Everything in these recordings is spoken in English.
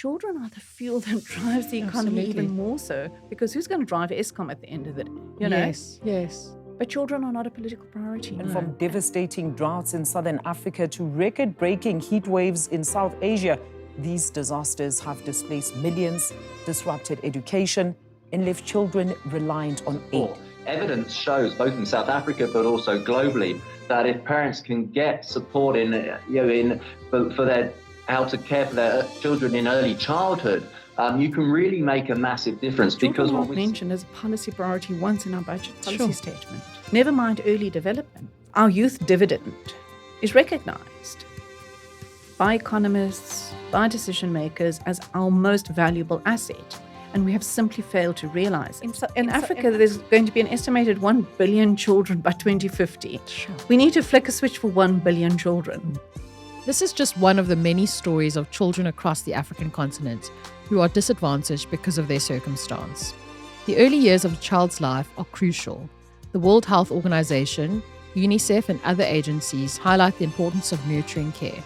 children are the fuel that drives the economy Absolutely. even more so, because who's going to drive ESCOM at the end of it, Yes. But children are not a political priority. And no. from devastating droughts in southern Africa to record-breaking heat waves in South Asia, these disasters have displaced millions, disrupted education, and left children reliant on aid. Evidence shows, both in South Africa but also globally, that if parents can get support for their how to care for their children in early childhood, you can really make a massive difference. Children are mentioned as a policy priority once in our budget policy Sure. statement. Never mind early development. Our youth dividend is recognised by economists, by decision makers as our most valuable asset. And we have simply failed to realise it. In Africa, there's going to be an estimated 1 billion children by 2050. Sure. We need to flick a switch for 1 billion children. This is just one of the many stories of children across the African continent who are disadvantaged because of their circumstance. The early years of a child's life are crucial. The World Health Organization, UNICEF, and other agencies highlight the importance of nurturing care.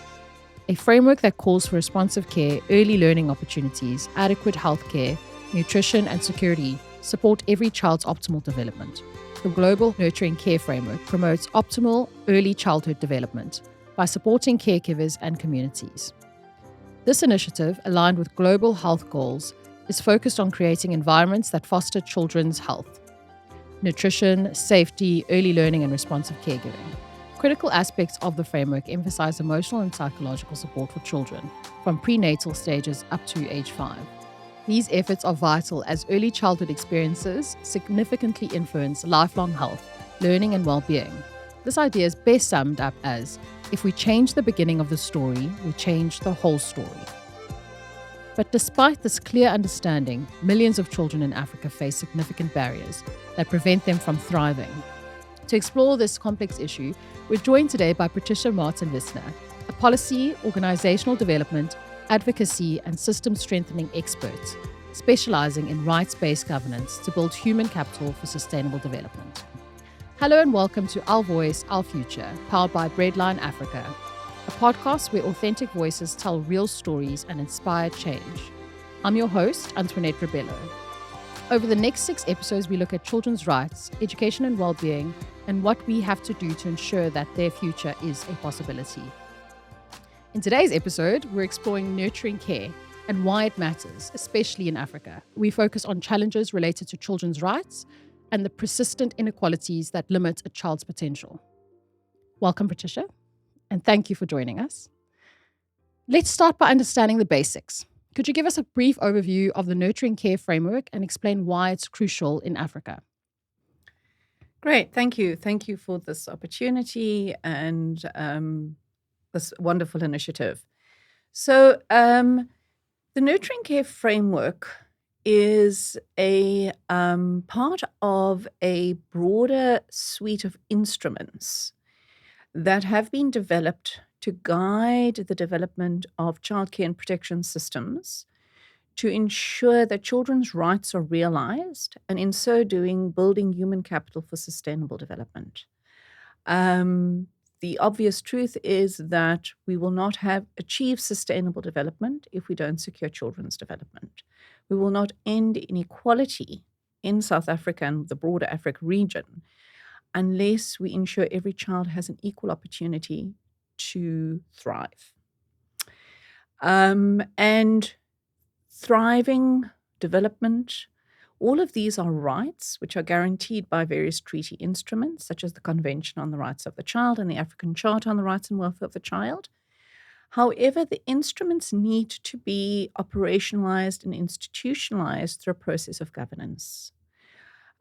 A framework that calls for responsive care, early learning opportunities, adequate health care, nutrition, and security support every child's optimal development. The Global Nurturing Care Framework promotes optimal early childhood development by supporting caregivers and communities. This initiative, aligned with global health goals, is focused on creating environments that foster children's health, nutrition, safety, early learning, and responsive caregiving. Critical aspects of the framework emphasize emotional and psychological support for children from prenatal stages up to age 5. These efforts are vital as early childhood experiences significantly influence lifelong health, learning, and well-being. This idea is best summed up as, if we change the beginning of the story, we change the whole story. But despite this clear understanding, millions of children in Africa face significant barriers that prevent them from thriving. To explore this complex issue, we're joined today by Patricia Martin-Wiesner, a policy, organisational development, advocacy, and system strengthening expert, specialising in rights-based governance to build human capital for sustainable development. Hello and welcome to Our Voice, Our Future, powered by Breadline Africa, a podcast where authentic voices tell real stories and inspire change. I'm your host, Antoinette Rebello. Over the next 6 episodes, we look at children's rights, education and well-being, and what we have to do to ensure that their future is a possibility. In today's episode, we're exploring nurturing care and why it matters, especially in Africa. We focus on challenges related to children's rights and the persistent inequalities that limit a child's potential. Welcome, Patricia, and thank you for joining us. Let's start by understanding the basics. Could you give us a brief overview of the Nurturing Care Framework and explain why it's crucial in Africa? Great, thank you. Thank you for this opportunity and this wonderful initiative. So the Nurturing Care Framework is a part of a broader suite of instruments that have been developed to guide the development of childcare and protection systems to ensure that children's rights are realized, and in so doing, building human capital for sustainable development. The obvious truth is that we will not have achieved sustainable development if we don't secure children's development. We will not end inequality in South Africa and the broader Africa region unless we ensure every child has an equal opportunity to thrive. And thriving development, all of these are rights which are guaranteed by various treaty instruments, such as the Convention on the Rights of the Child and the African Charter on the Rights and Welfare of the Child. However, the instruments need to be operationalized and institutionalized through a process of governance.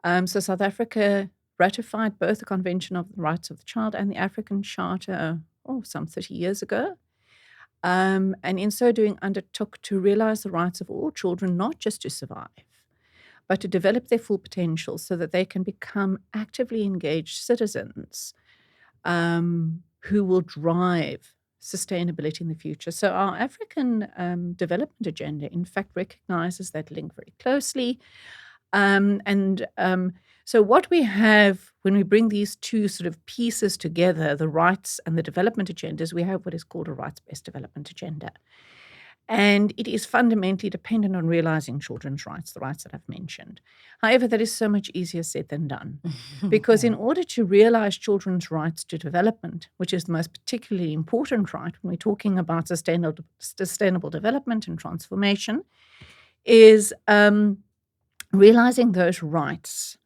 So South Africa ratified both the Convention of the Rights of the Child and the African Charter some 30 years ago. And in so doing, undertook to realize the rights of all children, not just to survive, but to develop their full potential so that they can become actively engaged citizens who will drive sustainability in the future. So our African development agenda, in fact, recognizes that link very closely. So what we have when we bring these two sort of pieces together, the rights and the development agendas, we have what is called a rights-based development agenda. And it is fundamentally dependent on realizing children's rights, the rights that I've mentioned. However, that is so much easier said than done. Because in order to realize children's rights to development, which is the most particularly important right when we're talking about sustainable development and transformation, is realizing those rights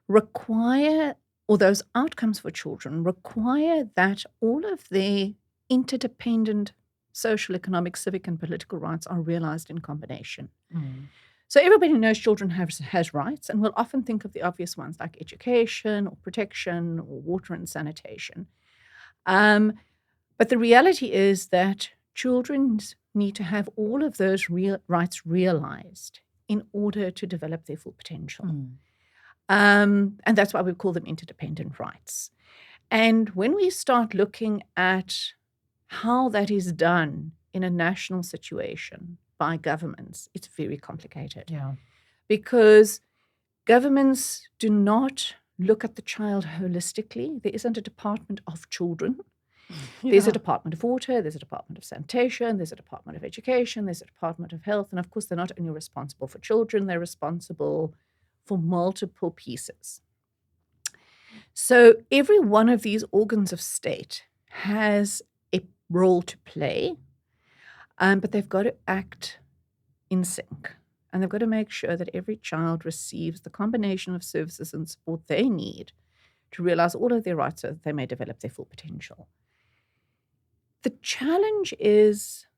require, or those outcomes for children require that all of their interdependent social, economic, civic, and political rights are realized in combination. So everybody knows children has rights, and we'll often think of the obvious ones like education or protection or water and sanitation. But the reality is that children need to have all of those rights realized in order to develop their full potential. And that's why we call them interdependent rights. And when we start looking at how that is done in a national situation by governments, it's very complicated. Yeah. Because governments do not look at the child holistically. There isn't a department of children. There's a department of water, there's a department of sanitation, there's a department of education, there's a department of health. And of course, they're not only responsible for children, they're responsible for multiple pieces. So every one of these organs of state has a role to play, but they've got to act in sync. And they've got to make sure that every child receives the combination of services and support they need to realize all of their rights so that they may develop their full potential. The challenge is,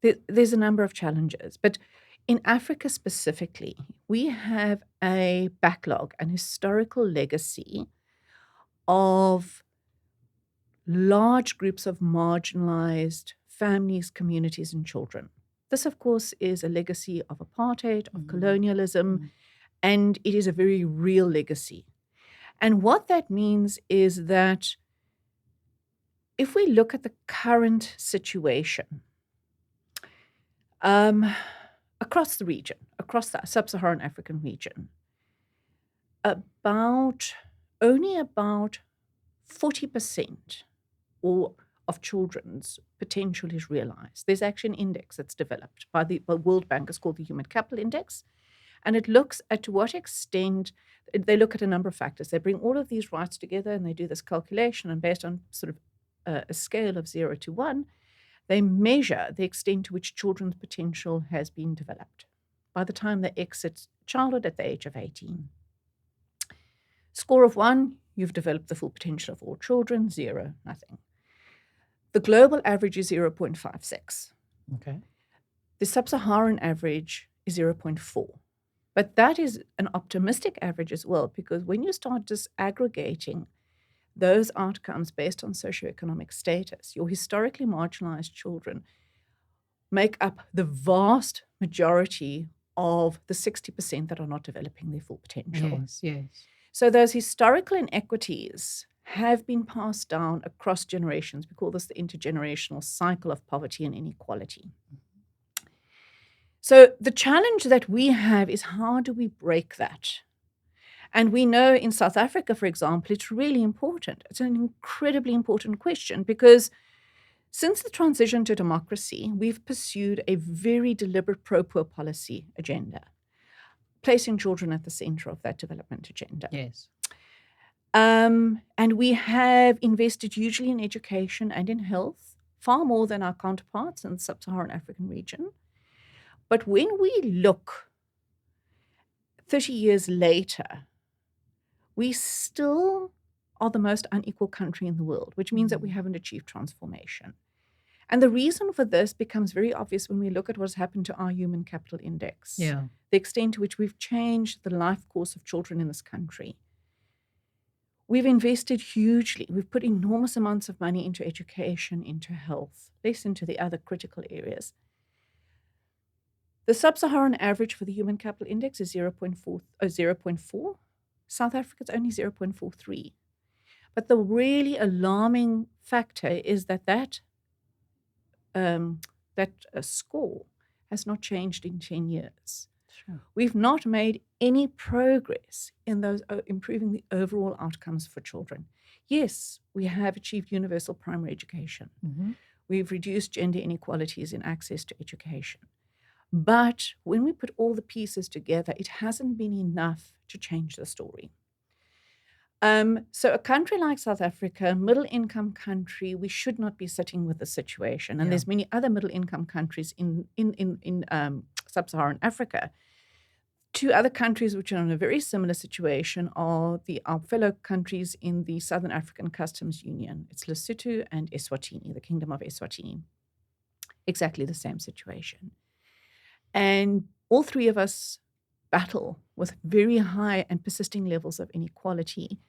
there's a number of challenges, but in Africa specifically, we have a backlog, an historical legacy of large groups of marginalized families, communities, and children. This, of course, is a legacy of apartheid, of colonialism, and it is a very real legacy. And what that means is that if we look at the current situation across the region, across the sub-Saharan African region, only about 40% of children's potential is realized. There's actually an index that's developed by the World Bank. It's called the Human Capital Index. And it looks at to what extent, they look at a number of factors. They bring all of these rights together and they do this calculation. And based on sort of a scale of 0 to 1, they measure the extent to which children's potential has been developed by the time they exit childhood at the age of 18. Score of 1, you've developed the full potential of all children. 0, nothing. The global average is 0.56. Okay. The sub-Saharan average is 0.4. But that is an optimistic average as well, because when you start disaggregating those outcomes based on socioeconomic status, your historically marginalized children make up the vast majority of the 60% that are not developing their full potential. Yes. So those historical inequities have been passed down across generations. We call this the intergenerational cycle of poverty and inequality. So the challenge that we have is, how do we break that? And we know in South Africa, for example, it's really important. It's an incredibly important question, because since the transition to democracy, we've pursued a very deliberate pro-poor policy agenda, placing children at the center of that development agenda. Yes. And we have invested hugely in education and in health, far more than our counterparts in the sub-Saharan African region. But when we look 30 years later, we still are the most unequal country in the world, which means that we haven't achieved transformation. And the reason for this becomes very obvious when we look at what's happened to our Human Capital Index, Yeah. the extent to which we've changed the life course of children in this country. We've invested hugely. We've put enormous amounts of money into education, into health, less into the other critical areas. The sub-Saharan average for the Human Capital Index is 0.4. South Africa's only 0.43. But the really alarming factor is that score has not changed in 10 years. Sure. We've not made any progress in those improving the overall outcomes for children. Yes, we have achieved universal primary education. Mm-hmm. We've reduced gender inequalities in access to education. But when we put all the pieces together, it hasn't been enough to change the story. So a country like South Africa, middle-income country, we should not be sitting with the situation. And there's many other middle-income countries in sub-Saharan Africa. Two other countries which are in a very similar situation are our fellow countries in the Southern African Customs Union. It's Lesotho and Eswatini, the Kingdom of Eswatini. Exactly the same situation. And all three of us battle with very high and persisting levels of inequality.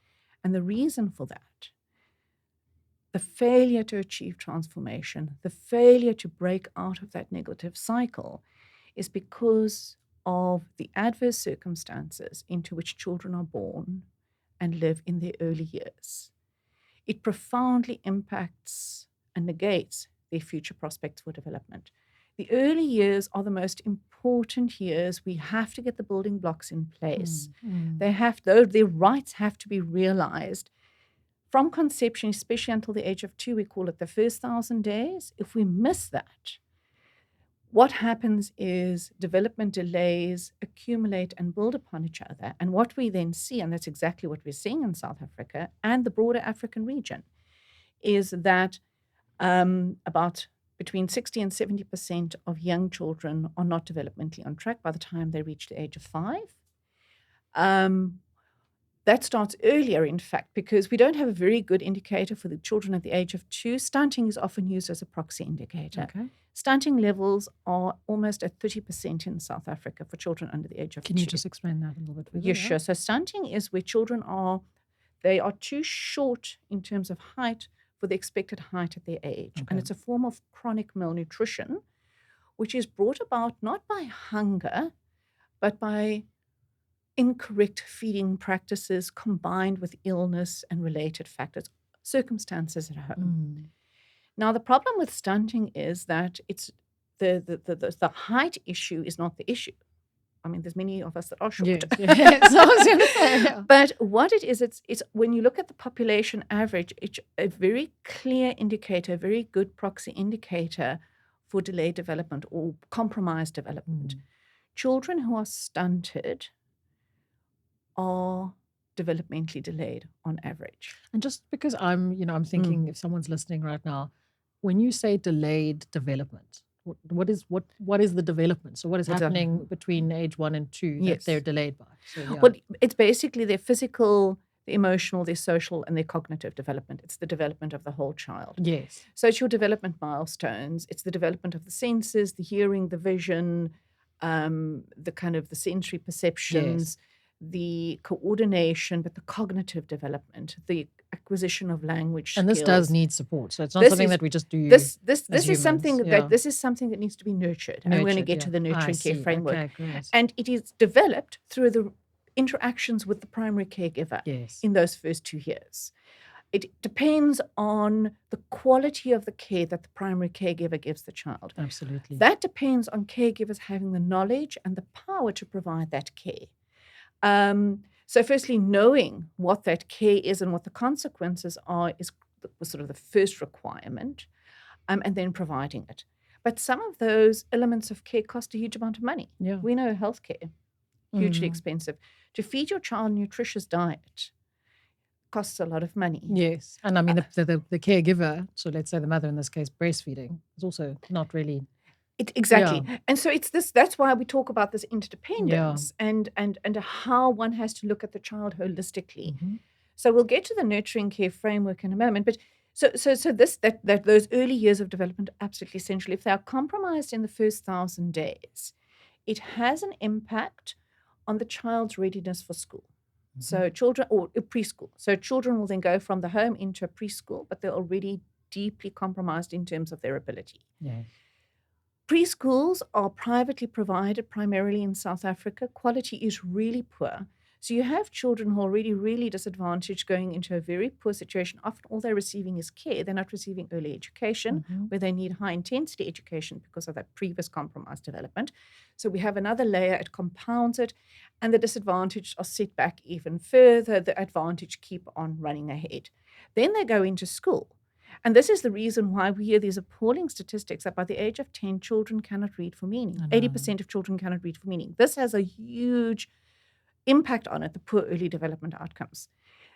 And the reason for that, the failure to achieve transformation, the failure to break out of that negative cycle, is because of the adverse circumstances into which children are born and live in their early years. It profoundly impacts and negates their future prospects for development. The early years are the most important years. We have to get the building blocks in place. Their rights have to be realized from conception, especially until the age of 2. We call it the first 1,000 days. If we miss that, what happens is development delays accumulate and build upon each other. And what we then see, and that's exactly what we're seeing in South Africa and the broader African region, is that about between 60 and 70% of young children are not developmentally on track by the time they reach the age of 5. That starts earlier, in fact, because we don't have a very good indicator for the children at the age of 2. Stunting is often used as a proxy indicator. Okay. Stunting levels are almost at 30% in South Africa for children under the age of 2. Can you just explain that a little bit further? Yes, sure. So stunting is where children are too short in terms of height for the expected height at their age. Okay. And it's a form of chronic malnutrition, which is brought about not by hunger, but by incorrect feeding practices combined with illness and related factors, circumstances at home. Now, the problem with stunting is that it's the height issue is not the issue. I mean, there's many of us that are short. Yes. So I was going to say, yeah. But what it is, it's when you look at the population average, it's a very clear indicator, a very good proxy indicator for delayed development or compromised development. Children who are stunted are developmentally delayed on average. And just because I'm thinking if someone's listening right now, when you say delayed development, what is the development? So what is happening between age 1 and 2 that they're delayed by? So, yeah. Well, it's basically their physical, their emotional, their social, and their cognitive development. It's the development of the whole child. Yes. So it's your development milestones. It's the development of the senses, the hearing, the vision, the kind of the sensory perceptions, the coordination, but the cognitive development, the acquisition of language and skills. this does need support. So it's not something that we just do. This is humans. something that needs to be nurtured. And we're going to get to the nurturing care framework. Okay, great. And it is developed through the interactions with the primary caregiver in those first 2 years. It depends on the quality of the care that the primary caregiver gives the child. Absolutely. That depends on caregivers having the knowledge and the power to provide that care. So firstly, knowing what that care is and what the consequences are is sort of the first requirement, and then providing it. But some of those elements of care cost a huge amount of money. Yeah. We know healthcare, hugely expensive. To feed your child a nutritious diet costs a lot of money. Yes. And I mean, the caregiver, so let's say the mother in this case, breastfeeding, is also not really... Exactly. Yeah. And so it's this, that's why we talk about this interdependence and how one has to look at the child holistically. So we'll get to the nurturing care framework in a moment, but so those early years of development are absolutely essential. If they are compromised in the first 1,000 days, it has an impact on the child's readiness for school. So children, or preschool. So children will then go from the home into a preschool, but they're already deeply compromised in terms of their ability. Yeah. Preschools are privately provided primarily in South Africa. Quality is really poor. So you have children who are already really disadvantaged going into a very poor situation. Often all they're receiving is care. They're not receiving early education where they need high intensity education because of that previous compromised development. So we have another layer, it compounds it, and the disadvantaged are set back even further. The advantage keep on running ahead. Then they go into school. And this is the reason why we hear these appalling statistics that by the age of 10, children cannot read for meaning. 80% of children cannot read for meaning. This has a huge impact on it, the poor early development outcomes.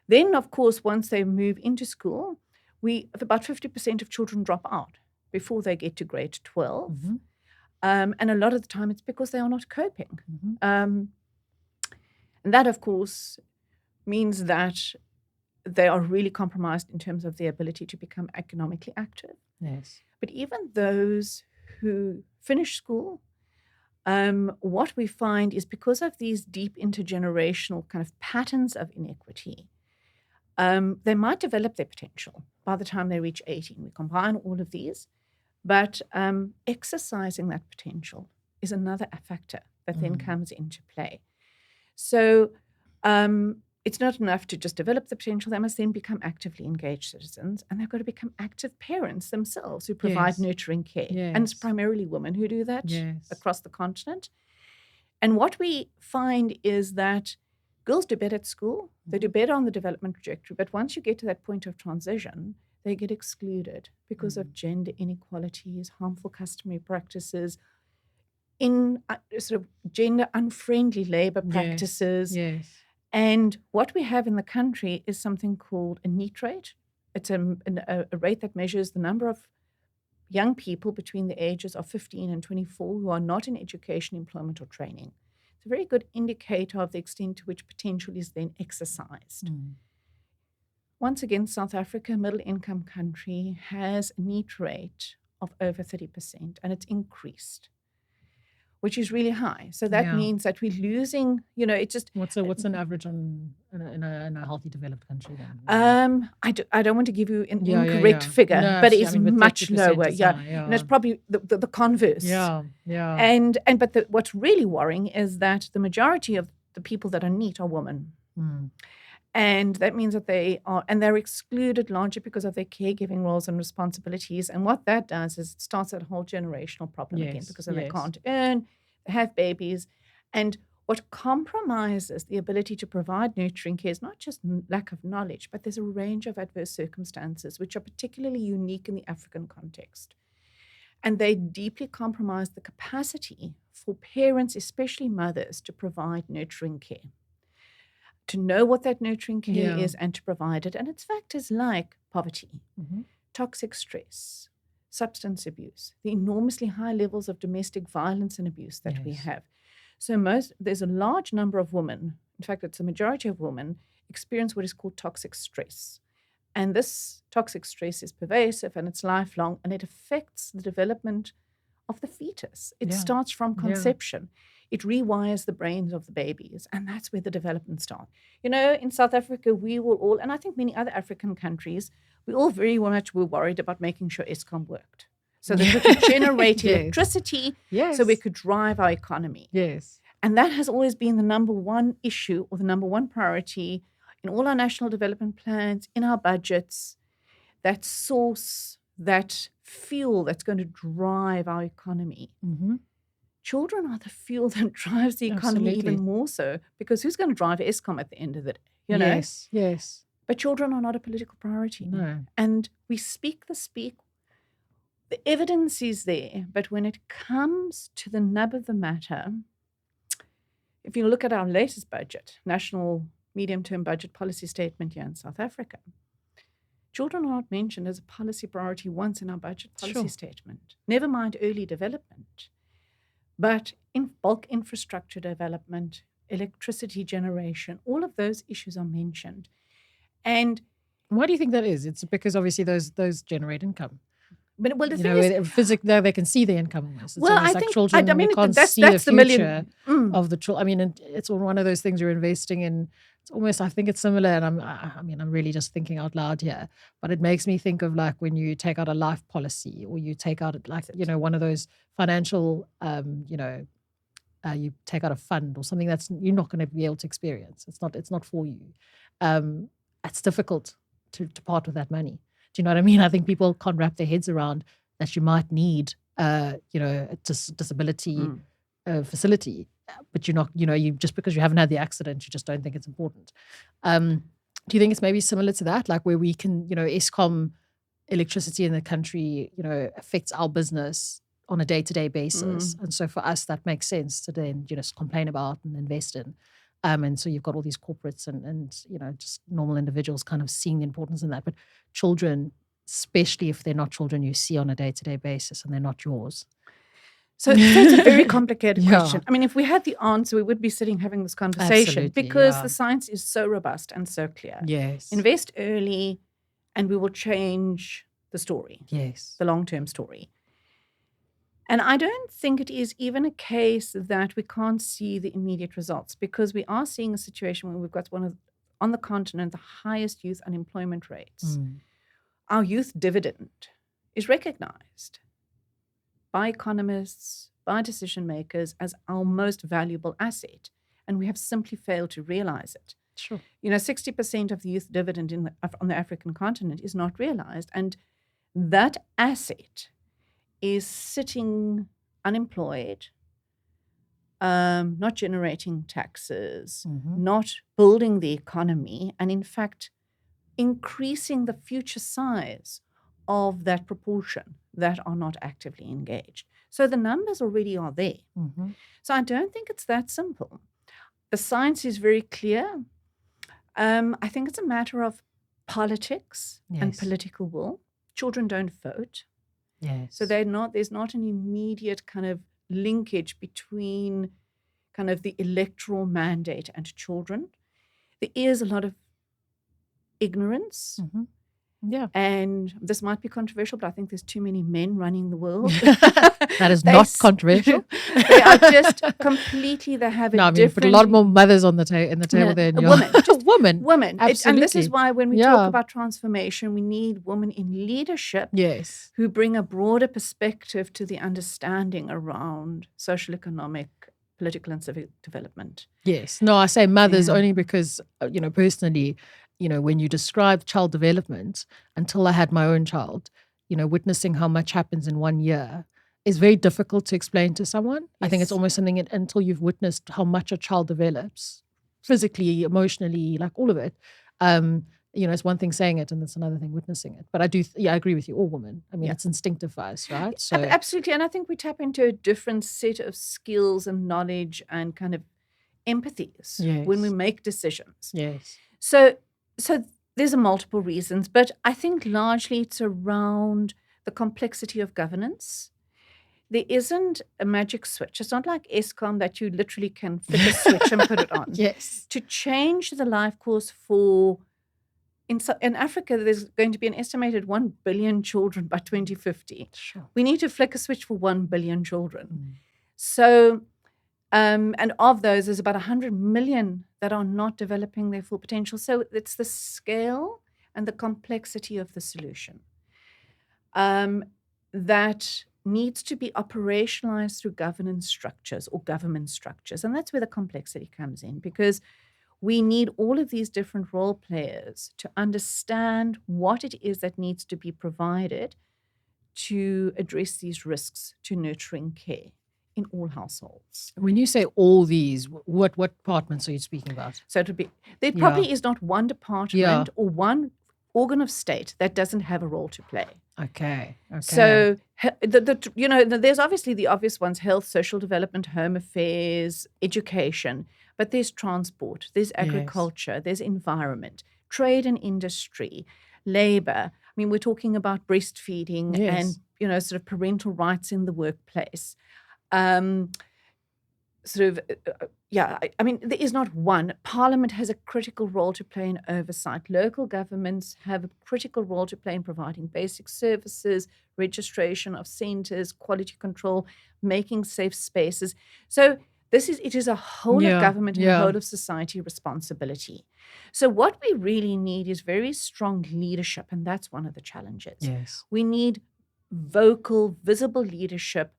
Then, of course, once they move into school, about 50% of children drop out before they get to grade 12. And a lot of the time it's because they are not coping. And that, of course, means that they are really compromised in terms of their ability to become economically active. Yes. But even those who finish school, what we find is because of these deep intergenerational kind of patterns of inequity, they might develop their potential by the time they reach 18. We combine all of these, but exercising that potential is another factor that then comes into play. So it's not enough to just develop the potential. They must then become actively engaged citizens, and they've got to become active parents themselves who provide nurturing care. And it's primarily women who do that across the continent. And what we find is that girls do better at school. They do better on the development trajectory. But once you get to that point of transition, they get excluded because of gender inequalities, harmful customary practices, in sort of gender unfriendly labor practices. And what we have in the country is something called a NEET rate. It's a rate that measures the number of young people between the ages of 15 and 24 who are not in education, employment, or training. It's a very good indicator of the extent to which potential is then exercised. Once again, South Africa, a middle-income country, has a NEET rate of over 30%, and it's increased, which is really high. So that means that we're losing, it's just... What's an average in a healthy developed country then? I don't want to give you an incorrect figure, but it's much lower. And it's probably the converse. But what's really worrying is that the majority of the people that are NEET are women. And that means that they're excluded largely because of their caregiving roles and responsibilities. And what that does is it starts that whole generational problem again, because then they can't earn, they have babies. And what compromises the ability to provide nurturing care is not just lack of knowledge, but there's a range of adverse circumstances which are particularly unique in the African context. And they deeply compromise the capacity for parents, especially mothers, to provide nurturing care, to know what that nurturing care is and to provide it. And it's factors like poverty, toxic stress, substance abuse, the enormously high levels of domestic violence and abuse that we have. So there's a large number of women, in fact, it's a majority of women, experience what is called toxic stress. And this toxic stress is pervasive and it's lifelong, and it affects the development of the fetus. It starts from conception. It rewires the brains of the babies, and that's where the development starts. In South Africa, we will all, and I think many other African countries, we all very much were worried about making sure Eskom worked, so that we could generate electricity, so we could drive our economy. And that has always been the number one issue or the number one priority in all our national development plans, in our budgets, that source, that fuel that's going to drive our economy. Children are the fuel that drives the economy even more so, because who's going to drive Eskom at the end of the day? Yes. But children are not a political priority. No. And we speak the speak. The evidence is there, but when it comes to the nub of the matter, if you look at our latest budget, National Medium-Term Budget Policy Statement here in South Africa, children are not mentioned as a policy priority once in our budget policy statement. Never mind early development. But in bulk infrastructure development, electricity generation, all of those issues are mentioned. And why do you think that is? It's because obviously those generate income. But the thing is, physically they can see the income almost. It's almost I like think children, I mean you can't that's see the the future million of the children. I mean, it's one of those things you're investing in. It's almost, I think it's similar, and I'm really just thinking out loud here, but it makes me think of like when you take out a life policy, or you take out like one of those financial you take out a fund or something that's you're not going to be able to experience. It's not for you. It's difficult to part with that money. Do you know what I mean? I think people can't wrap their heads around that you might need a disability facility, but you're not, you just because you haven't had the accident, you just don't think it's important. Do you think it's maybe similar to that, like where we can, Eskom electricity in the country, affects our business on a day-to-day basis. And so for us, that makes sense to then, complain about and invest in. And so you've got all these corporates and just normal individuals kind of seeing the importance in that. But children, especially if they're not children you see on a day-to-day basis and they're not yours. So it's a very complicated Yeah. question. I mean, if we had the answer, we would be sitting having this conversation Absolutely, because yeah. the science is so robust and so clear. Yes. Invest early and we will change the story, Yes. the long-term story. And I don't think it is even a case that we can't see the immediate results, because we are seeing a situation where we've got on the continent, the highest youth unemployment rates. Our youth dividend is recognized by economists, by decision makers as our most valuable asset. And we have simply failed to realize it. Sure. 60% of the youth dividend on the African continent is not realized. And that asset is sitting unemployed, not generating taxes, not building the economy, and in fact, increasing the future size of that proportion that are not actively engaged. So the numbers already are there. So I don't think it's that simple. The science is very clear. I think it's a matter of politics and political will. Children don't vote. Yes. So there's not an immediate kind of linkage between kind of the electoral mandate and children. There is a lot of ignorance. Yeah. And this might be controversial, but I think there's too many men running the world. That is not controversial. They are just completely, they have a No, I mean, different... put a lot more mothers on the table there. Women. Just women. Women. And this is Absolutely. why when we talk about transformation, we need women in leadership Yes. who bring a broader perspective to the understanding around social, economic, political and civic development. Yes. No, I say mothers only because, personally, when you describe child development, until I had my own child, witnessing how much happens in 1 year is very difficult to explain to someone. I think it's almost something until you've witnessed how much a child develops physically, emotionally, like all of it. It's one thing saying it and it's another thing witnessing it. But I agree with you, all women. I mean, it's instinctive for us, right? So absolutely. And I think we tap into a different set of skills and knowledge and kind of empathies when we make decisions. Yes. So there's multiple reasons, but I think largely it's around the complexity of governance. There isn't a magic switch. It's not like ESCOM that you literally can flip a switch and put it on. Yes. To change the life course in Africa, there's going to be an estimated 1 billion children by 2050. Sure. We need to flick a switch for 1 billion children. So, and of those, there's about 100 million that are not developing their full potential. So it's the scale and the complexity of the solution that needs to be operationalized through governance structures or government structures. And that's where the complexity comes in, because we need all of these different role players to understand what it is that needs to be provided to address these risks to nurturing care in all households. When you say all these, what departments are you speaking about? So it would be, there probably is not one department or one organ of state that doesn't have a role to play. Okay. So there's obviously the obvious ones: health, social development, home affairs, education. But there's transport, there's agriculture, there's environment, trade and industry, labor. I mean, we're talking about breastfeeding and sort of parental rights in the workplace. I mean, there is not one. Parliament has a critical role to play in oversight. Local governments have a critical role to play in providing basic services, registration of centres, quality control, making safe spaces. So it is a whole of government and a whole of society responsibility. So what we really need is very strong leadership, and that's one of the challenges. Yes. We need vocal, visible leadership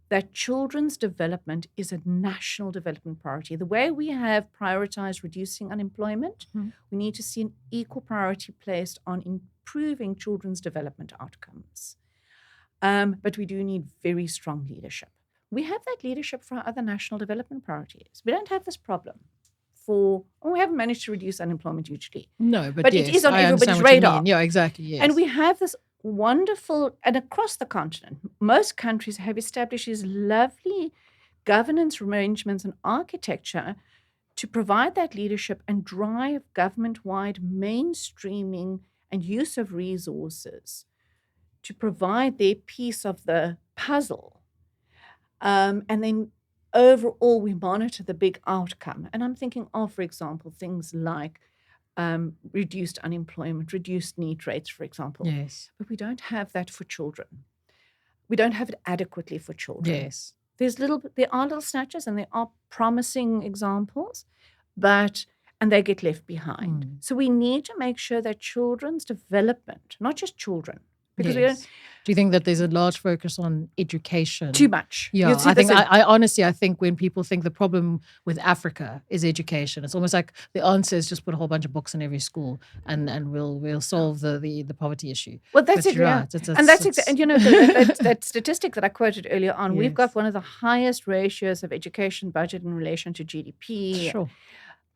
that children's development is a national development priority. The way we have prioritized reducing unemployment, we need to see an equal priority placed on improving children's development outcomes. But we do need very strong leadership. We have that leadership for our other national development priorities. We don't have this problem we haven't managed to reduce unemployment hugely. No, but it is on everybody's radar. Yeah, exactly. Yes. And we have this wonderful, and across the continent, most countries have established these lovely governance arrangements and architecture to provide that leadership and drive government-wide mainstreaming and use of resources to provide their piece of the puzzle. And then overall, we monitor the big outcome. And I'm thinking of, for example, things like reduced unemployment, reduced need rates, for example. Yes. But we don't have that for children. We don't have it adequately for children. Yes. There are little snatches and there are promising examples, and they get left behind. So we need to make sure that children's development, not just children, because we don't. Do you think that there's a large focus on education? Too much. Yeah, I honestly think when people think the problem with Africa is education, it's almost like the answer is just put a whole bunch of books in every school and we'll solve the poverty issue. Well, that's but it, yeah. Right. And you know, that statistic that I quoted earlier on, we've got one of the highest ratios of education budget in relation to GDP. Sure.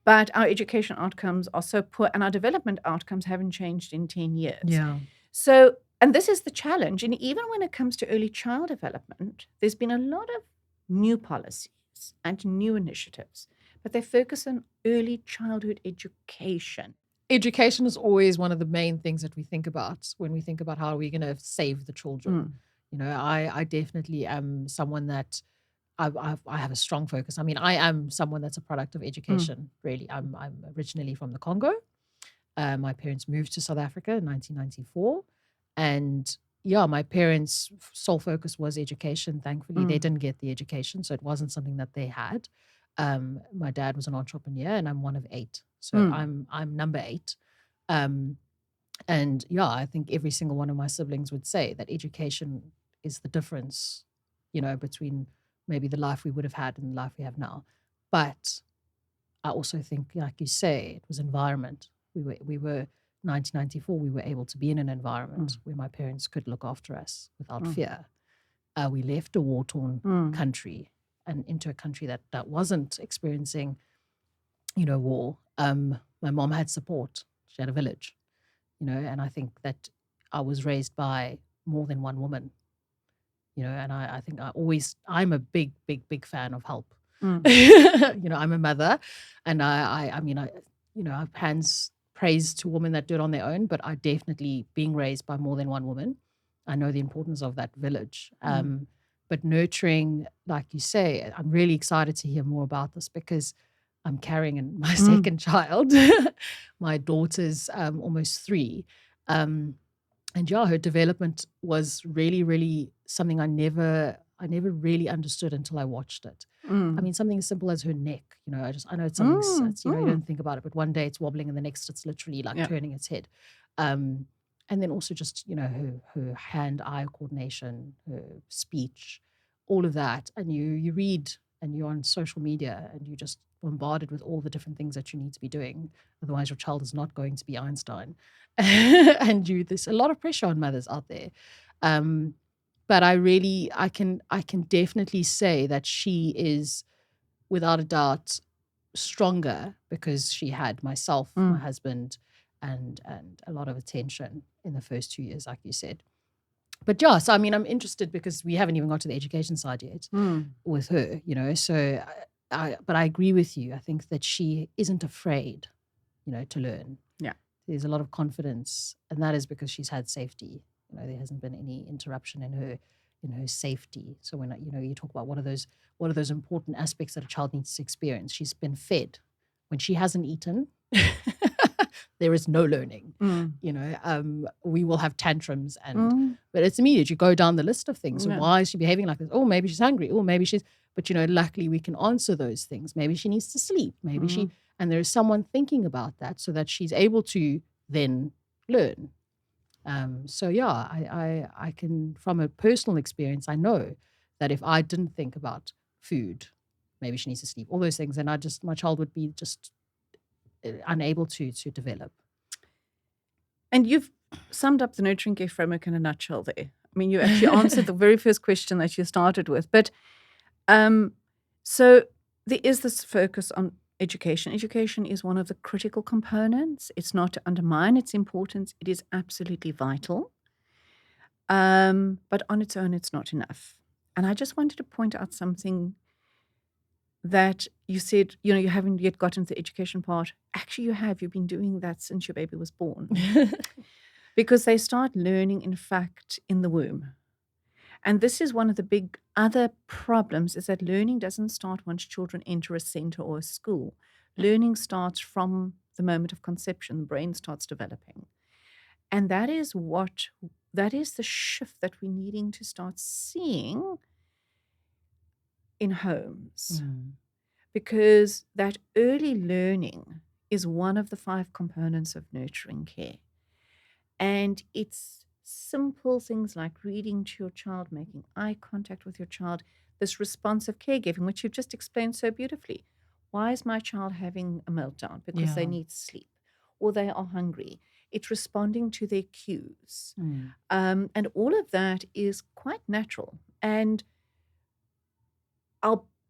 But our education outcomes are so poor and our development outcomes haven't changed in 10 years. Yeah. So, and this is the challenge. And even when it comes to early child development, there's been a lot of new policies and new initiatives, but they focus on early childhood education. Education is always one of the main things that we think about when we think about how we're going to save the children. You know, I definitely am someone that I have a strong focus. I mean, I am someone that's a product of education, really. I'm originally from the Congo. My parents moved to South Africa in 1994. And yeah, my parents' sole focus was education. Thankfully, they didn't get the education, so it wasn't something that they had. My dad was an entrepreneur, and I'm one of 8, so I'm number 8. And yeah, I think every single one of my siblings would say that education is the difference, you know, between maybe the life we would have had and the life we have now. But I also think, like you say, it was environment. We were 1994, we were able to be in an environment where my parents could look after us without fear. We left a war-torn country and into a country that wasn't experiencing, you know, war. My mom had support. She had a village, you know, and I think that I was raised by more than one woman, you know, and I think I'm a big fan of help. You know, I'm a mother, and I mean, you know, I've hands praise to women that do it on their own, but I definitely, being raised by more than one woman, I know the importance of that village. But nurturing, like you say, I'm really excited to hear more about this because I'm carrying my second child. My daughter's almost 3. And yeah, her development was really, really something I never really understood until I watched it. I mean, something as simple as her neck, you know, I know it's something, it's, you know, you don't think about it, but one day it's wobbling and the next it's literally like turning its head. And then also just, you know, her hand-eye coordination, her speech, all of that. And you read and you're on social media and you're just bombarded with all the different things that you need to be doing. Otherwise your child is not going to be Einstein. And there's a lot of pressure on mothers out there. But I can definitely say that she is, without a doubt, stronger because she had myself, my husband, and a lot of attention in the first 2 years, like you said. But yeah, so I mean, I'm interested because we haven't even got to the education side yet with her, you know. So, but I agree with you. I think that she isn't afraid, you know, to learn. Yeah, there's a lot of confidence, and that is because she's had safety. You know, there hasn't been any interruption in her safety. So when, you know, you talk about what are those important aspects that a child needs to experience, she's been fed. When she hasn't eaten, there is no learning. You know, we will have tantrums, but it's immediate. You go down the list of things. So why is she behaving like this? Oh, maybe she's hungry. Oh, maybe she's. But you know, luckily we can answer those things. Maybe she needs to sleep. Maybe and there is someone thinking about that so that she's able to then learn. So yeah, I can, from a personal experience, I know that if I didn't think about food, maybe she needs to sleep, all those things, and my child would be just unable to develop. And you've summed up the nurturing care framework in a nutshell there. I mean, you actually answered the very first question that you started with. But so there is this focus on education. Education is one of the critical components. It's not to undermine its importance. It is absolutely vital. But on its own, it's not enough. And I just wanted to point out something that you said, you haven't yet gotten to the education part. Actually, you have. You've been doing that since your baby was born. Because they start learning, in fact, in the womb. And this is one of the big other problems, is that learning doesn't start once children enter a center or a school. Learning starts from the moment of conception. The brain starts developing. And that is the shift that we're needing to start seeing in homes. Because that early learning is one of the 5 components of nurturing care. And it's simple things like reading to your child, making eye contact with your child, this responsive caregiving, which you've just explained so beautifully. Why is my child having a meltdown? Because they need sleep or they are hungry. It's responding to their cues. And all of that is quite natural. And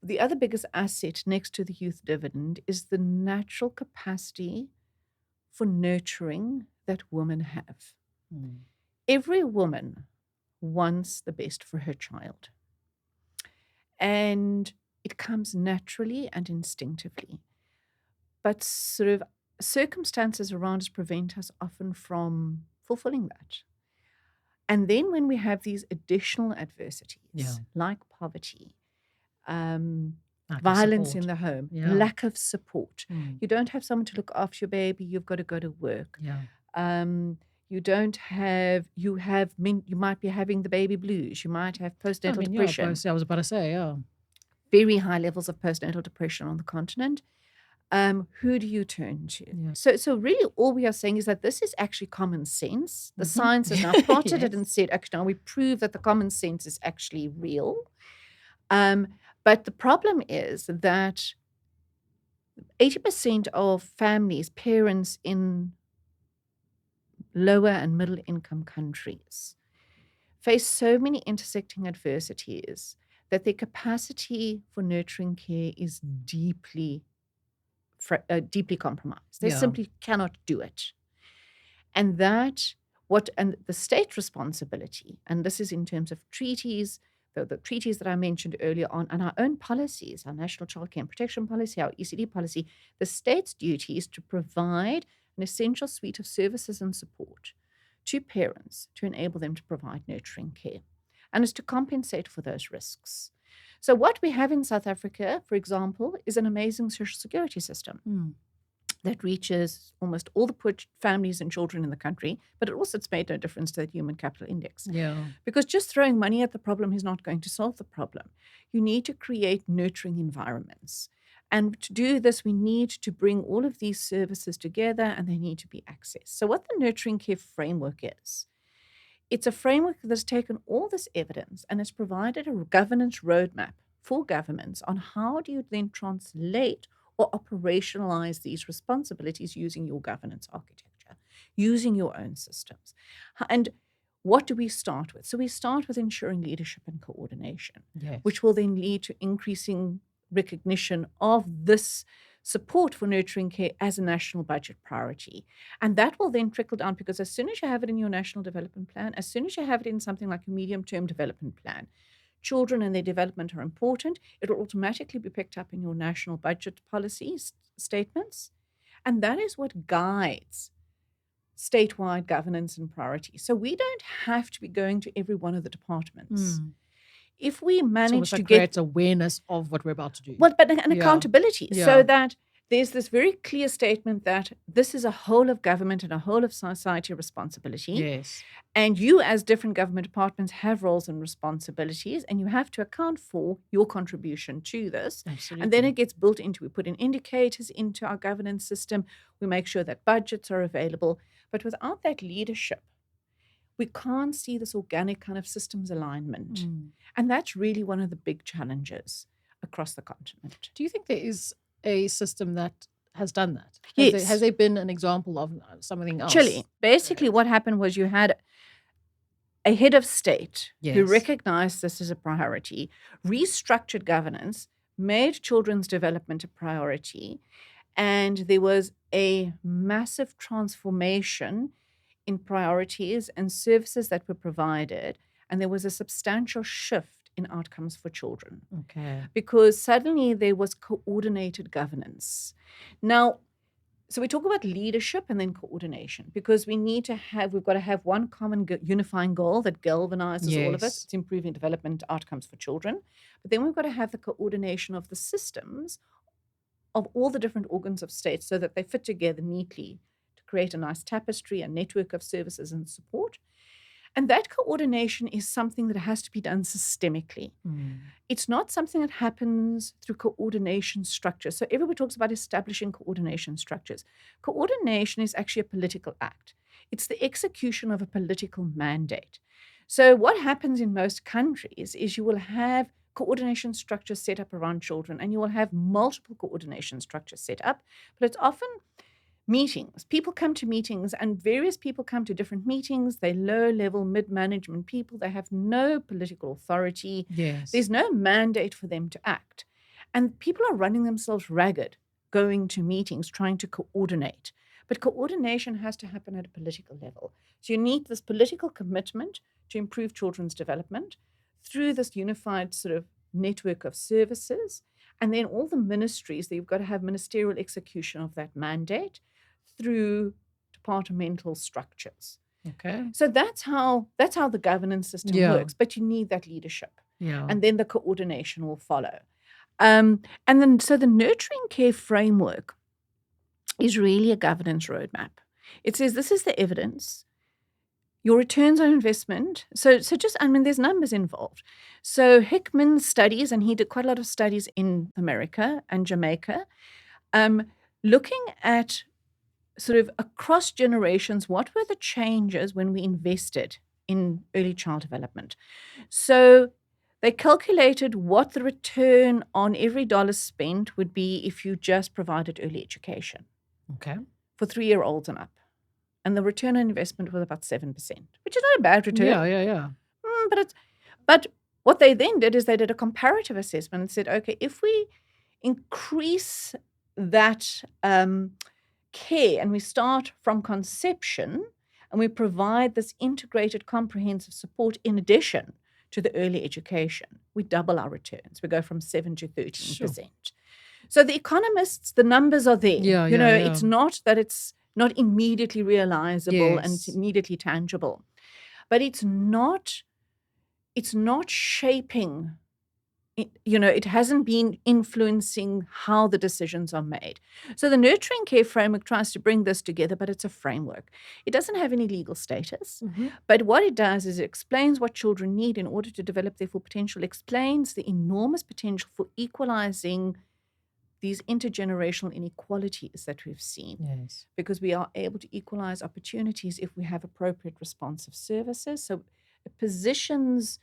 the other biggest asset next to the youth dividend is the natural capacity for nurturing that women have. Every woman wants the best for her child. And it comes naturally and instinctively. But sort of circumstances around us prevent us often from fulfilling that. And then when we have these additional adversities, like poverty, violence in the home, lack of support. You don't have someone to look after your baby, you've got to go to work. You might be having the baby blues, you might have postnatal depression. I was about to say, Very high levels of postnatal depression on the continent. Who do you turn to? So really all we are saying is that this is actually common sense. The science has now plotted it and said, actually, now we prove that the common sense is actually real. But the problem is that 80% of families, parents in lower and middle income countries face so many intersecting adversities that their capacity for nurturing care is deeply compromised. They simply cannot do it. And and the state responsibility, and this is in terms of treaties, the treaties that I mentioned earlier on, and our own policies, our National Child Care and Protection Policy, our ECD policy, the state's duty is to provide an essential suite of services and support to parents to enable them to provide nurturing care, and is to compensate for those risks. So what we have in South Africa, for example, is an amazing social security system that reaches almost all the poor families and children in the country, but it's made no difference to that human capital index. Because just throwing money at the problem is not going to solve the problem. You need to create nurturing environments. And to do this, we need to bring all of these services together, and they need to be accessed. So what the nurturing care framework is, it's a framework that's taken all this evidence and has provided a governance roadmap for governments on how do you then translate or operationalize these responsibilities using your governance architecture, using your own systems. And what do we start with? So we start with ensuring leadership and coordination, which will then lead to increasing recognition of this support for nurturing care as a national budget priority. And that will then trickle down, because as soon as you have it in your national development plan, as soon as you have it in something like a medium-term development plan, children and their development are important. It'll automatically be picked up in your national budget policy statements. And that is what guides statewide governance and priorities. So we don't have to be going to every one of the departments. If we manage to create awareness of what we're about to do. Well, but an accountability, so that there's this very clear statement that this is a whole of government and a whole of society responsibility. And you as different government departments have roles and responsibilities, and you have to account for your contribution to this. Absolutely. And then it gets built into, we put in indicators into our governance system. We make sure that budgets are available. But without that leadership, we can't see this organic kind of systems alignment. And that's really one of the big challenges across the continent. Do you think there is a system that has done that? Yes. Has there been an example of something else? Chile. Basically, what happened was you had a head of state who recognized this as a priority, restructured governance, made children's development a priority, and there was a massive transformation in priorities and services that were provided, and there was a substantial shift in outcomes for children Okay. because suddenly there was coordinated governance. Now, so we talk about leadership and then coordination because we've got to have one common unifying goal that galvanizes all of us. Yes. It's improving development outcomes for children. But then we've got to have the coordination of the systems of all the different organs of state so that they fit together neatly to create a nice tapestry, a network of services and support. And that coordination is something that has to be done systemically. It's not something that happens through coordination structures. So everybody talks about establishing coordination structures. Coordination is actually a political act. It's the execution of a political mandate. So what happens in most countries is you will have coordination structures set up around children, and you will have multiple coordination structures set up, but it's often meetings. People come to meetings, and various people come to different meetings. They're low-level, mid-management people. They have no political authority. Yes. There's no mandate for them to act. And people are running themselves ragged going to meetings, trying to coordinate. But coordination has to happen at a political level. So you need this political commitment to improve children's development through this unified sort of network of services. And then all the ministries, that you've got to have ministerial execution of that mandate through departmental structures. Okay. So that's how the governance system works. But you need that leadership. Yeah. And then the coordination will follow. So the nurturing care framework is really a governance roadmap. It says this is the evidence, your returns on investment. So there's numbers involved. So Hickman studies, and he did quite a lot of studies in America and Jamaica, looking at sort of across generations, what were the changes when we invested in early child development? So they calculated what the return on every dollar spent would be if you just provided early education. Okay. For 3-year-olds and up. And the return on investment was about 7%, which is not a bad return. Yeah. But what they then did is they did a comparative assessment and said, okay, if we increase that care and we start from conception and we provide this integrated comprehensive support in addition to the early education, we double our returns. We go from 7 to 13%. Sure. So the economists, the numbers are there. It's not that it's not immediately realizable and it's immediately tangible, but it's not shaping. It hasn't been influencing how the decisions are made. So the nurturing care framework tries to bring this together, but it's a framework. It doesn't have any legal status, but what it does is it explains what children need in order to develop their full potential, explains the enormous potential for equalizing these intergenerational inequalities that we've seen. Yes. Because we are able to equalize opportunities if we have appropriate responsive services. So it positions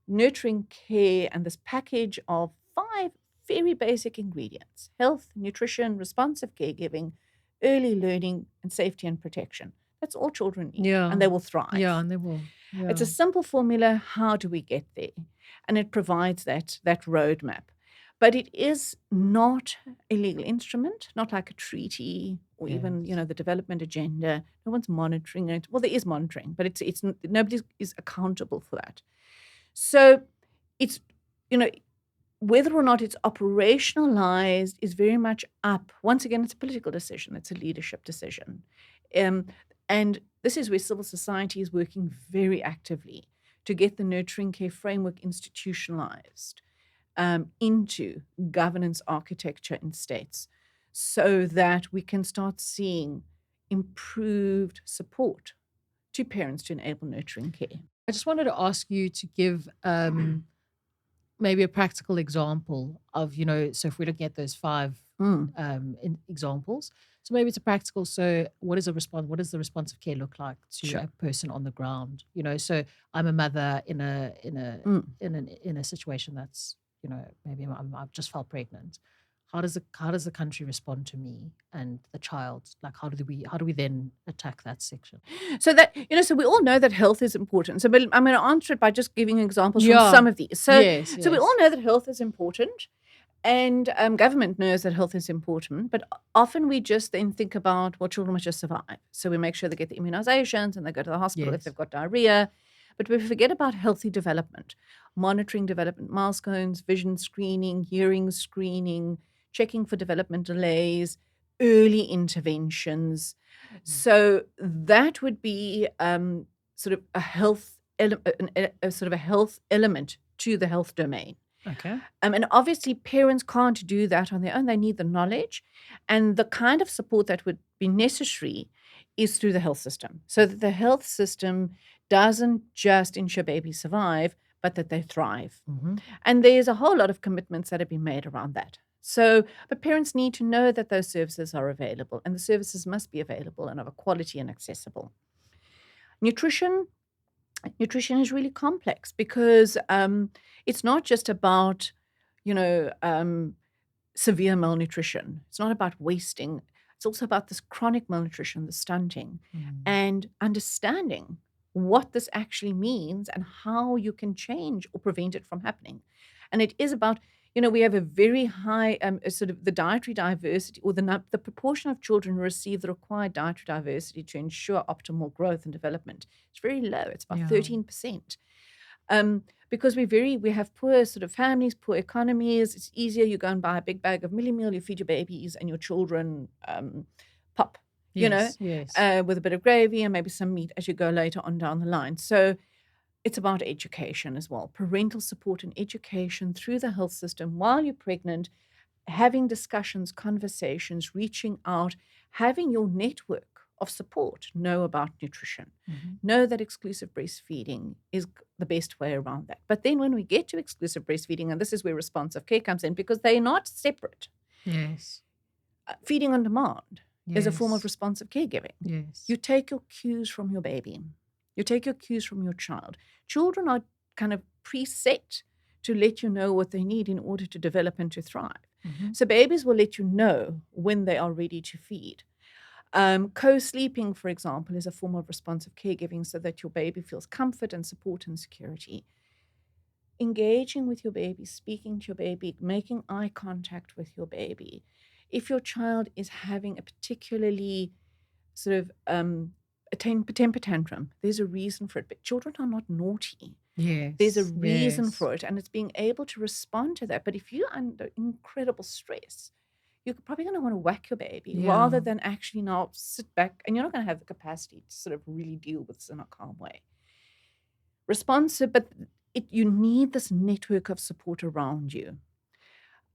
nurturing care and this package of 5 very basic ingredients: health, nutrition, responsive caregiving, early learning, and safety and protection. That's all children need. Yeah. And they will thrive. Yeah, and they will. Yeah. It's a simple formula. How do we get there? And it provides that roadmap. But it is not a legal instrument, not like a treaty or even, the development agenda. No one's monitoring it. Well, there is monitoring, but it's nobody is accountable for that. So it's, whether or not it's operationalized is very much up. Once again, it's a political decision. It's a leadership decision. And this is where civil society is working very actively to get the nurturing care framework institutionalized into governance architecture in states so that we can start seeing improved support to parents to enable nurturing care. I just wanted to ask you to give maybe a practical example of, so if we're looking at those 5 examples, so maybe it's a practical, so what does the responsive care look like to a person on the ground? So I'm a mother in a situation that's, maybe I've just felt pregnant. How does the country respond to me and the child? Like, how do we then attack that section? So that, so we all know that health is important. So I'm going to answer it by just giving examples from some of these. So we all know that health is important. And government knows that health is important, but often we just then think about, well, children must just survive. So we make sure they get the immunizations and they go to the hospital if Yes. they've got diarrhea. But we forget about healthy development, monitoring development milestones, vision screening, hearing screening, checking for development delays, early interventions. So that would be sort of a health sort of a health element to the health domain. Okay. And obviously, parents can't do that on their own. They need the knowledge, and the kind of support that would be necessary is through the health system, so that the health system doesn't just ensure babies survive, but that they thrive. And there's a whole lot of commitments that have been made around that. So, but parents need to know that those services are available, and the services must be available and of a quality and accessible. Nutrition is really complex because it's not just about, severe malnutrition. It's not about wasting. It's also about this chronic malnutrition, the stunting, and understanding what this actually means and how you can change or prevent it from happening. And it is about, we have a very high sort of the dietary diversity, or the proportion of children who receive the required dietary diversity to ensure optimal growth and development. It's very low. It's about 13%. Because we have poor sort of families, poor economies. It's easier. You go and buy a big bag of milli meal, you feed your babies, and your children pop, Yes. with a bit of gravy and maybe some meat as you go later on down the line. So it's about education as well, parental support and education through the health system while you're pregnant, having discussions, conversations, reaching out, having your network of support know about nutrition, know that exclusive breastfeeding is the best way around that. But then when we get to exclusive breastfeeding, and this is where responsive care comes in, because they're not separate. Yes. Feeding on demand is a form of responsive caregiving. Yes. You take your cues from your baby. You take your cues from your child. Children are kind of preset to let you know what they need in order to develop and to thrive. So babies will let you know when they are ready to feed. Co-sleeping, for example, is a form of responsive caregiving so that your baby feels comfort and support and security. Engaging with your baby, speaking to your baby, making eye contact with your baby. If your child is having a particularly sort of a temper tantrum, there's a reason for it. But children are not naughty. Yes. There's a reason for it, and it's being able to respond to that. But if you're under incredible stress, you're probably going to want to whack your baby rather than actually now sit back, and you're not going to have the capacity to sort of really deal with this in a calm way. Responsive, but you need this network of support around you.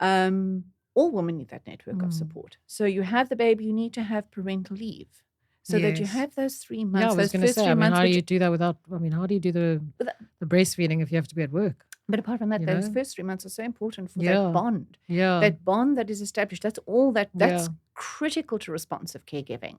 All women need that network of support. So you have the baby, you need to have parental leave. So that you have those 3 months. Yeah, I was going to say, how do you do that without, how do you do the breastfeeding if you have to be at work? But apart from that, those first 3 months are so important for Yeah. that bond. Yeah. That bond that is established. That's all that's critical to responsive caregiving.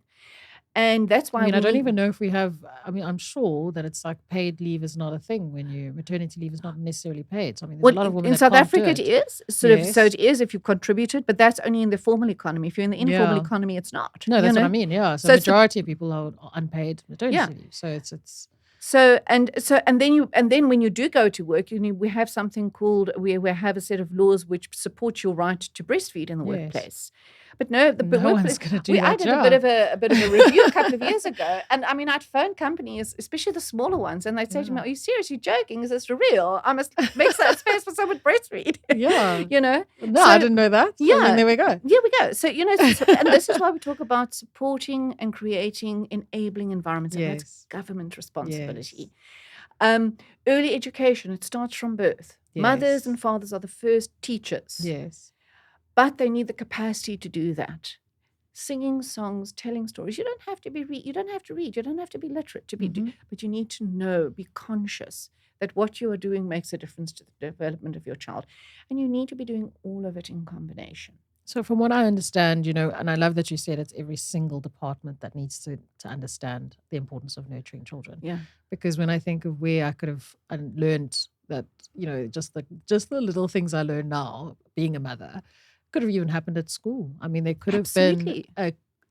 And that's why I don't even know if we have, I'm sure that it's like paid leave is not a thing maternity leave is not necessarily paid. So, there's a lot of women in that South can't do Africa, it is. So it is if you contributed, but that's only in the formal economy. If you're in the informal economy, it's not. No, that's what I mean. Yeah. So majority of people are unpaid maternity leave. So it's So then when you do go to work, we have something called we have a set of laws which support your right to breastfeed in the workplace. But no, no one's going to do that. I did a bit of a review a couple of years ago, and I'd phone companies, especially the smaller ones, and they'd say to me, "Are you serious? You're joking? Is this real? I must make space for someone breastfeed." Yeah, No, I didn't know that. Yeah, there we go. Here we go. So and this is why we talk about supporting and creating enabling environments, and that's government responsibility. Early education, it starts from birth. Mothers and fathers are the first teachers. Yes. But they need the capacity to do that. Singing songs, telling stories. You don't have to you don't have to read. You don't have to be literate to be. But you need to know, be conscious that what you are doing makes a difference to the development of your child, and you need to be doing all of it in combination. So from what I understand, and I love that you said it's every single department that needs to understand the importance of nurturing children. Yeah. Because when I think of where I could have learned that, just the little things I learn now, being a mother, could have even happened at school. There could have been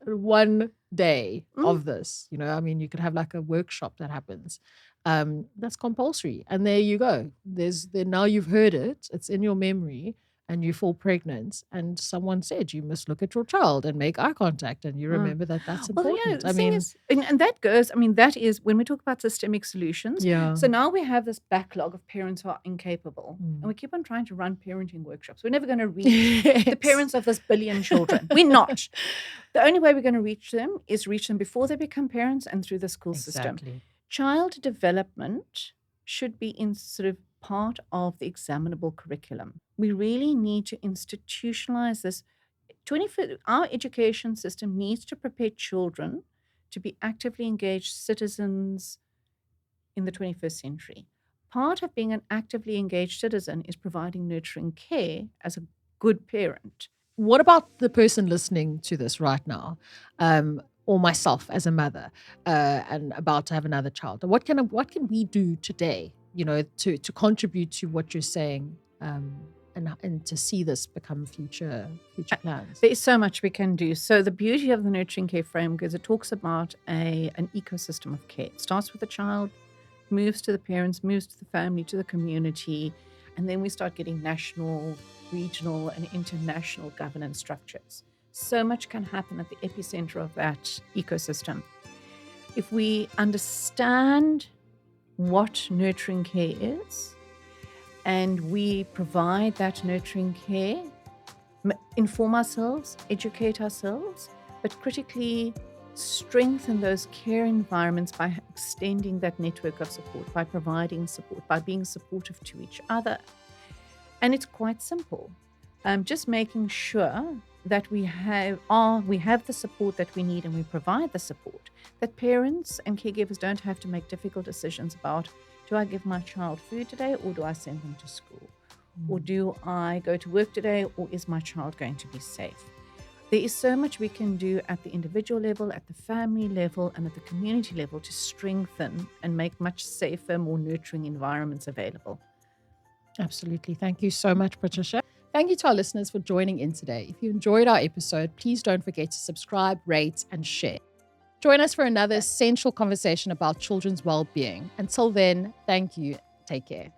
one day of this. You could have like a workshop that happens. That's compulsory. And there you go. Now you've heard it. It's in your memory. and you fall pregnant and someone said you must look at your child and make eye contact, and you remember that that's Well, important. the thing is, and that goes, that is when we talk about systemic solutions. Yeah. So now we have this backlog of parents who are incapable, and we keep on trying to run parenting workshops. We're never going to reach the parents of this billion children. We're not. The only way we're going to reach them is reach them before they become parents and through the school system. Child development should be in sort of part of the examinable curriculum. We really need to institutionalize this. Our education system needs to prepare children to be actively engaged citizens in the 21st century. Part of being an actively engaged citizen is providing nurturing care as a good parent. What about the person listening to this right now, or myself as a mother and about to have another child? What can we do today, to contribute to what you're saying, and to see this become future plans? There is so much we can do. So the beauty of the Nurturing Care framework is it talks about an ecosystem of care. It starts with the child, moves to the parents, moves to the family, to the community, and then we start getting national, regional, and international governance structures. So much can happen at the epicenter of that ecosystem. If we understand what nurturing care is, and we provide that nurturing care, inform ourselves, educate ourselves, but critically strengthen those care environments by extending that network of support, by providing support, by being supportive to each other. And it's quite simple. Just making sure that we have the support that we need and we provide the support, that parents and caregivers don't have to make difficult decisions about, do I give my child food today or do I send them to school? Or do I go to work today or is my child going to be safe? There is so much we can do at the individual level, at the family level, and at the community level to strengthen and make much safer, more nurturing environments available. Absolutely. Thank you so much, Patricia. Thank you to our listeners for joining in today. If you enjoyed our episode, please don't forget to subscribe, rate, and share. Join us for another essential conversation about children's well-being. Until then, thank you. Take care.